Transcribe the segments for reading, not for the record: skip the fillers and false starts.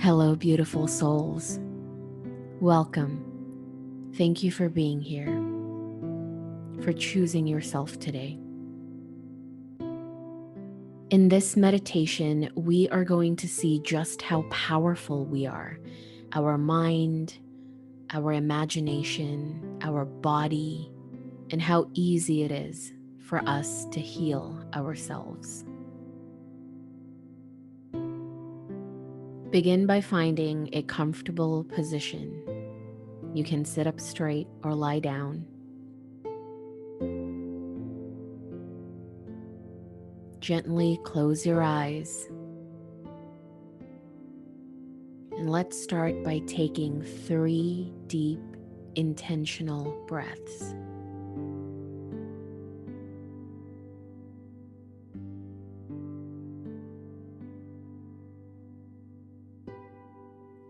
Hello, beautiful souls. Welcome. Thank you for being here, for choosing yourself today. In this meditation, we are going to see just how powerful we are, our mind, our imagination, our body, and how easy it is for us to heal ourselves. Begin by finding a comfortable position. You can sit up straight or lie down. Gently close your eyes. And let's start by taking 3 deep, intentional breaths.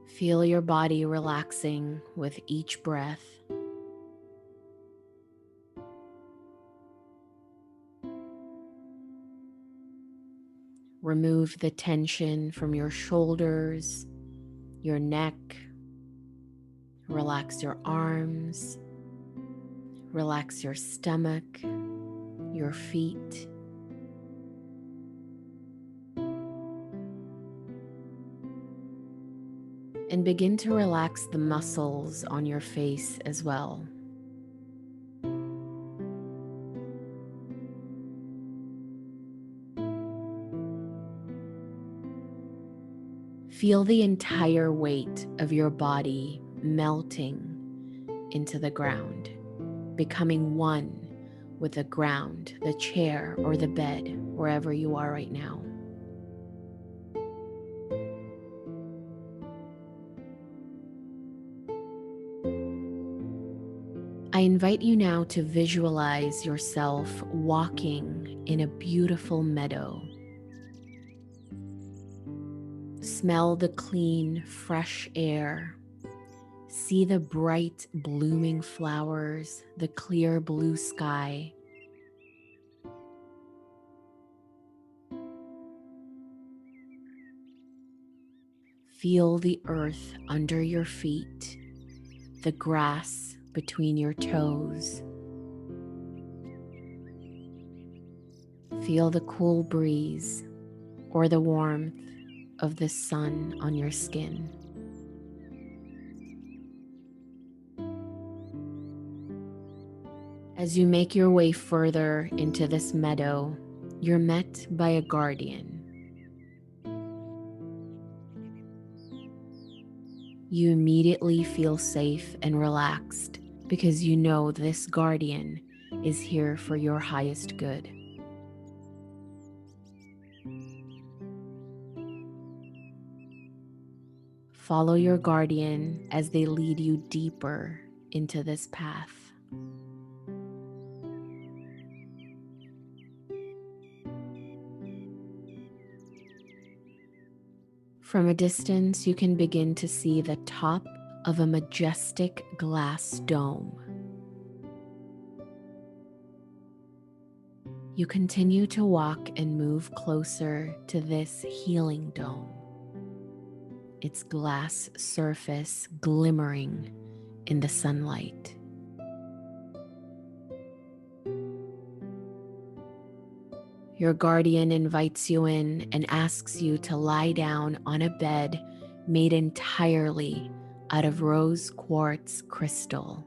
Feel your body relaxing with each breath. Remove the tension from your shoulders, your neck. Relax your arms. Relax your stomach, your feet. And begin to relax the muscles on your face as well. Feel the entire weight of your body melting into the ground, becoming one with the ground, the chair, or the bed, wherever you are right now. I invite you now to visualize yourself walking in a beautiful meadow. Smell the clean, fresh air. See the bright, blooming flowers, the clear blue sky. Feel the earth under your feet, the grass between your toes. Feel the cool breeze or the warmth of the sun on your skin. As you make your way further into this meadow, you're met by a guardian. You immediately feel safe and relaxed because you know this guardian is here for your highest good. Follow your guardian as they lead you deeper into this path. From a distance, you can begin to see the top of a majestic glass dome. You continue to walk and move closer to this healing dome, its glass surface glimmering in the sunlight. Your guardian invites you in and asks you to lie down on a bed made entirely out of rose quartz crystal.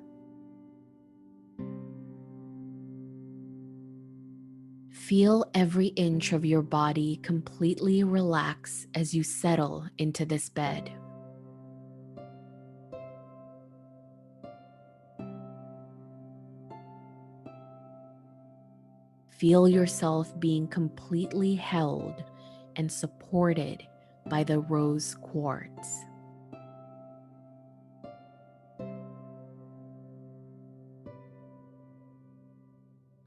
Feel every inch of your body completely relax as you settle into this bed. Feel yourself being completely held and supported by the rose quartz.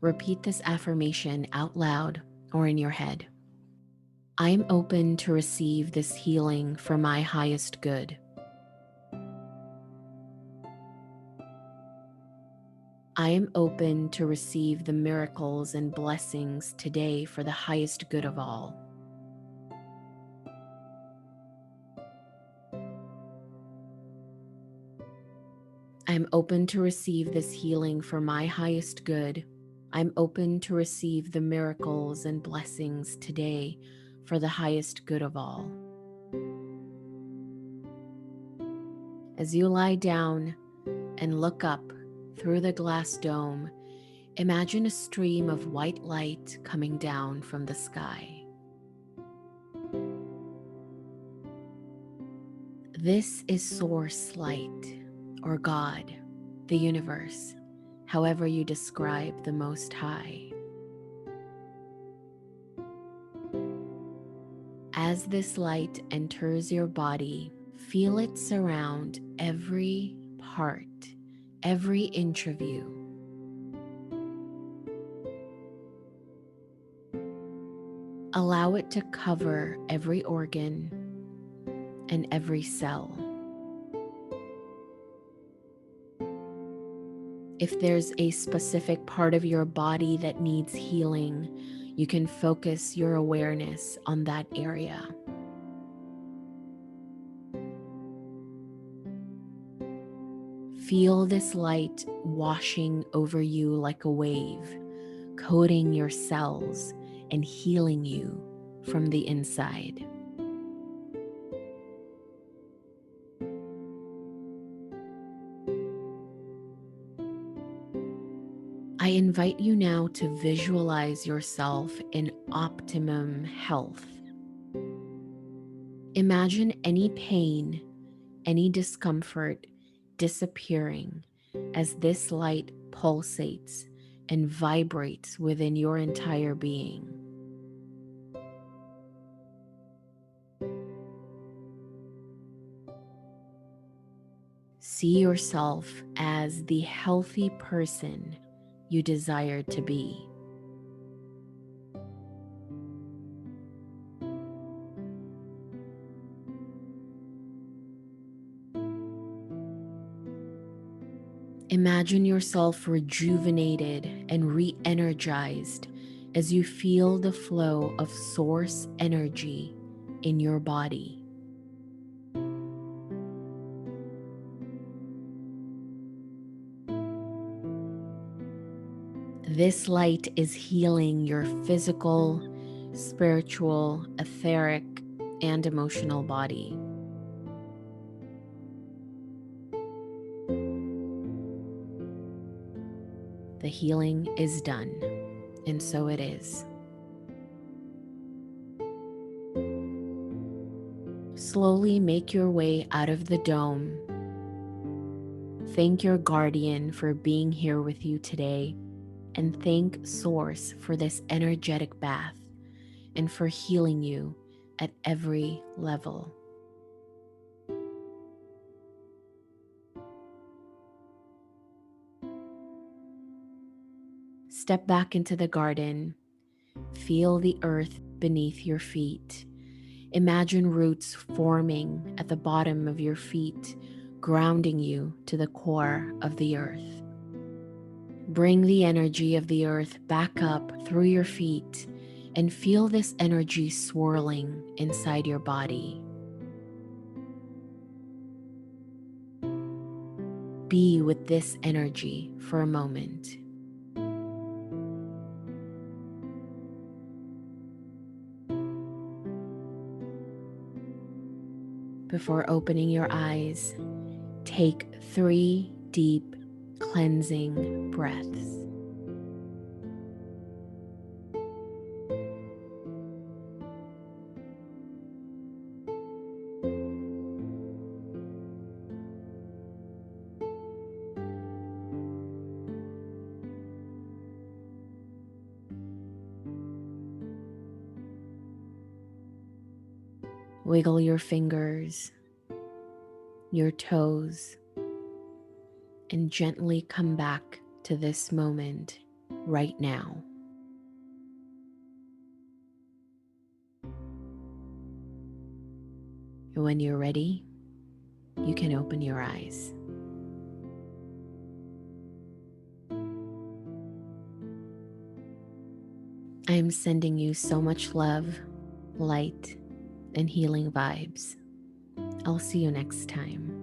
Repeat this affirmation out loud or in your head. I am open to receive this healing for my highest good. I am open to receive the miracles and blessings today for the highest good of all. I'm open to receive this healing for my highest good. I'm open to receive the miracles and blessings today for the highest good of all. As you lie down and look up through the glass dome, imagine a stream of white light coming down from the sky. This is Source Light, or God, the universe, however you describe the Most High. As this light enters your body, feel it surround every part, every inch of you. Allow it to cover every organ and every cell. If there's a specific part of your body that needs healing, you can focus your awareness on that area. Feel this light washing over you like a wave, coating your cells and healing you from the inside. I invite you now to visualize yourself in optimum health. Imagine any pain, any discomfort disappearing as this light pulsates and vibrates within your entire being. See yourself as the healthy person you desire to be. Imagine yourself rejuvenated and re-energized as you feel the flow of source energy in your body. This light is healing your physical, spiritual, etheric, and emotional body. The healing is done, and so it is. Slowly make your way out of the dome. Thank your guardian for being here with you today, and thank Source for this energetic bath and for healing you at every level. Step back into the garden. Feel the earth beneath your feet. Imagine roots forming at the bottom of your feet, grounding you to the core of the earth. Bring the energy of the earth back up through your feet and feel this energy swirling inside your body. Be with this energy for a moment. Before opening your eyes, take 3 deep, cleansing breaths. Wiggle your fingers, your toes, and gently come back to this moment right now. And when you're ready, you can open your eyes. I am sending you so much love, light, and healing vibes. I'll see you next time.